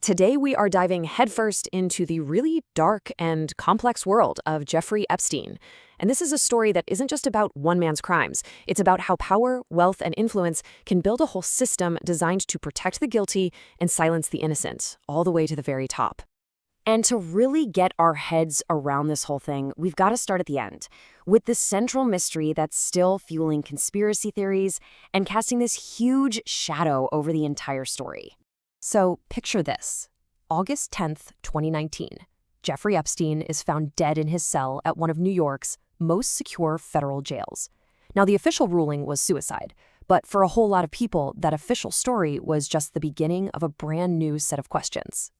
Today we are diving headfirst into the really dark and complex world of Jeffrey Epstein. And this is a story that isn't just about one man's crimes. It's about how power, wealth, and influence can build a whole system designed to protect the guilty and silence the innocent, all the way to the very top. And to really get our heads around this whole thing, we've got to start at the end, with the central mystery that's still fueling conspiracy theories and casting this huge shadow over the entire story. So picture this. August 10th, 2019. Jeffrey Epstein is found dead in his cell at one of New York's most secure federal jails. Now, the official ruling was suicide, but for a whole lot of people, that official story was just the beginning of a brand new set of questions.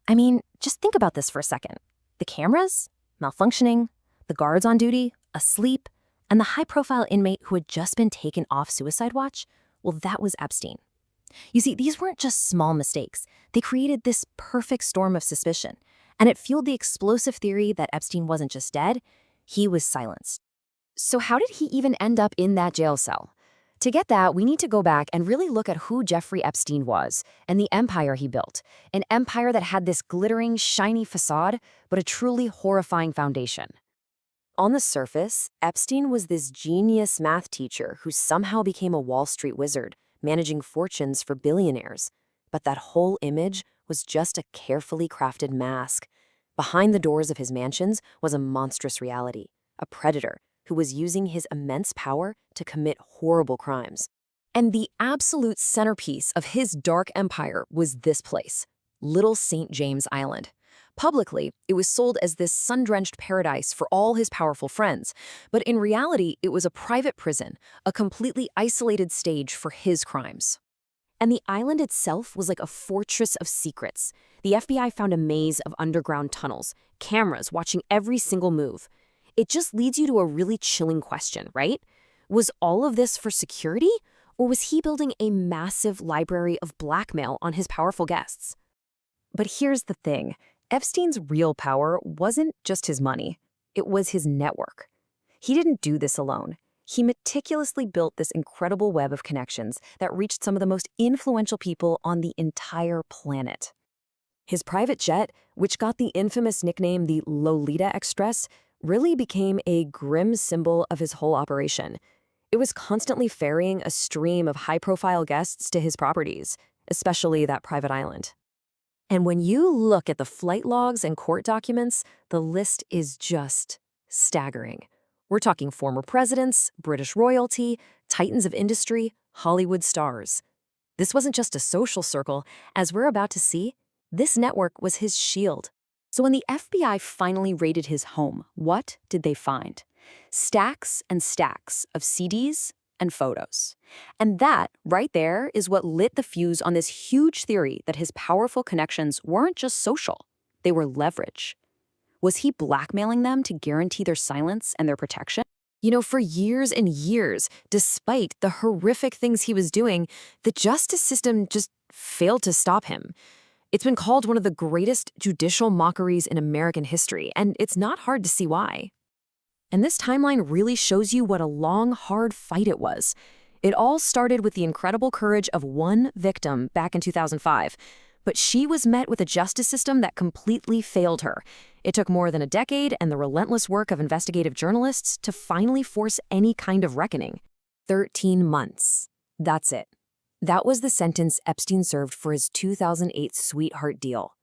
I mean, just think about this for a second. The cameras, malfunctioning, the guards on duty, asleep, and the high-profile inmate who had just been taken off suicide watch, well, that was Epstein. You see, these weren't just small mistakes. They created this perfect storm of suspicion, and it fueled the explosive theory that Epstein wasn't just dead, he was silenced. So how did he even end up in that jail cell? To get that, we need to go back and really look at who Jeffrey Epstein was and the empire he built, an empire that had this glittering, shiny facade, but a truly horrifying foundation. On the surface, Epstein was this genius math teacher who somehow became a Wall Street wizard, managing fortunes for billionaires. But that whole image was just a carefully crafted mask. Behind the doors of his mansions was a monstrous reality, a predator who was using his immense power to commit horrible crimes. And the absolute centerpiece of his dark empire was this place, Little St. James Island. Publicly, it was sold as this sun-drenched paradise for all his powerful friends, but in reality, it was a private prison, a completely isolated stage for his crimes. And the island itself was like a fortress of secrets. The FBI found a maze of underground tunnels, cameras watching every single move. It just leads you to a really chilling question, right? Was all of this for security, or was he building a massive library of blackmail on his powerful guests? But here's the thing. Epstein's real power wasn't just his money. It was his network. He didn't do this alone. He meticulously built this incredible web of connections that reached some of the most influential people on the entire planet. His private jet, which got the infamous nickname the Lolita Express, really became a grim symbol of his whole operation. It was constantly ferrying a stream of high-profile guests to his properties, especially that private island. And when you look at the flight logs and court documents, the list is just staggering. We're talking former presidents, British royalty, titans of industry, Hollywood stars. This wasn't just a social circle. As we're about to see, this network was his shield. So when the FBI finally raided his home, what did they find? Stacks and stacks of CDs and photos. And that, right there, is what lit the fuse on this huge theory that his powerful connections weren't just social, they were leverage. Was he blackmailing them to guarantee their silence and their protection? For years and years, despite the horrific things he was doing, the justice system just failed to stop him. It's been called one of the greatest judicial mockeries in American history, and it's not hard to see why. And this timeline really shows you what a long, hard fight it was. It all started with the incredible courage of one victim back in 2005, but she was met with a justice system that completely failed her. It took more than a decade and the relentless work of investigative journalists to finally force any kind of reckoning. 13 months. That's it. That was the sentence Epstein served for his 2008 sweetheart deal.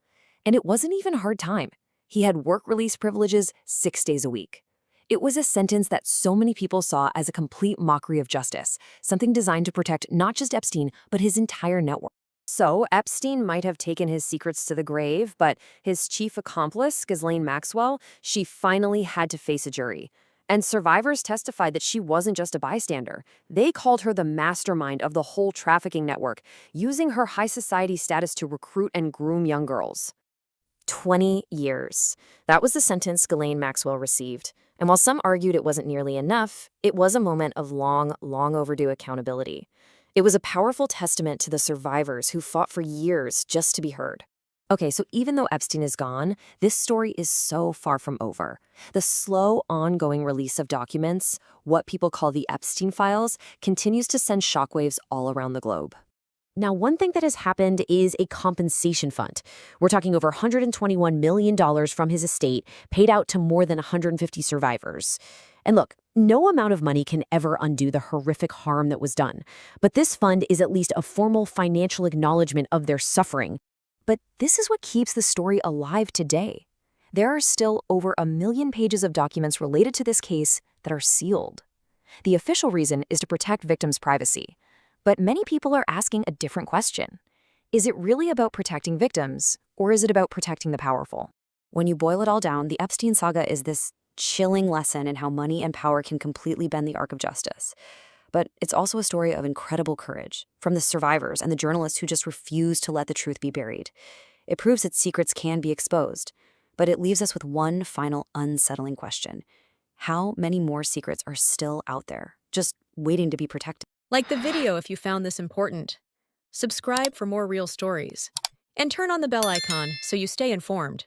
And it wasn't even a hard time. He had work release privileges 6 days a week. It was a sentence that so many people saw as a complete mockery of justice, something designed to protect not just Epstein, but his entire network. So Epstein might have taken his secrets to the grave, but his chief accomplice, Ghislaine Maxwell, she finally had to face a jury. And survivors testified that she wasn't just a bystander. They called her the mastermind of the whole trafficking network, using her high society status to recruit and groom young girls. 20 years. That was the sentence Ghislaine Maxwell received. And while some argued it wasn't nearly enough, it was a moment of long, long overdue accountability. It was a powerful testament to the survivors who fought for years just to be heard. Okay, so even though Epstein is gone, this story is so far from over. The slow, ongoing release of documents, what people call the Epstein Files, continues to send shockwaves all around the globe. Now, one thing that has happened is a compensation fund. We're talking over $121 million from his estate paid out to more than 150 survivors. And look, no amount of money can ever undo the horrific harm that was done. But this fund is at least a formal financial acknowledgement of their suffering. But this is what keeps the story alive today. There are still over 1 million pages of documents related to this case that are sealed. The official reason is to protect victims' privacy. But many people are asking a different question. Is it really about protecting victims, or is it about protecting the powerful? When you boil it all down, the Epstein saga is this chilling lesson in how money and power can completely bend the arc of justice. But it's also a story of incredible courage from the survivors and the journalists who just refuse to let the truth be buried. It proves that secrets can be exposed, but it leaves us with one final unsettling question. How many more secrets are still out there, just waiting to be protected? Like the video if you found this important. Subscribe for more real stories. And turn on the bell icon so you stay informed.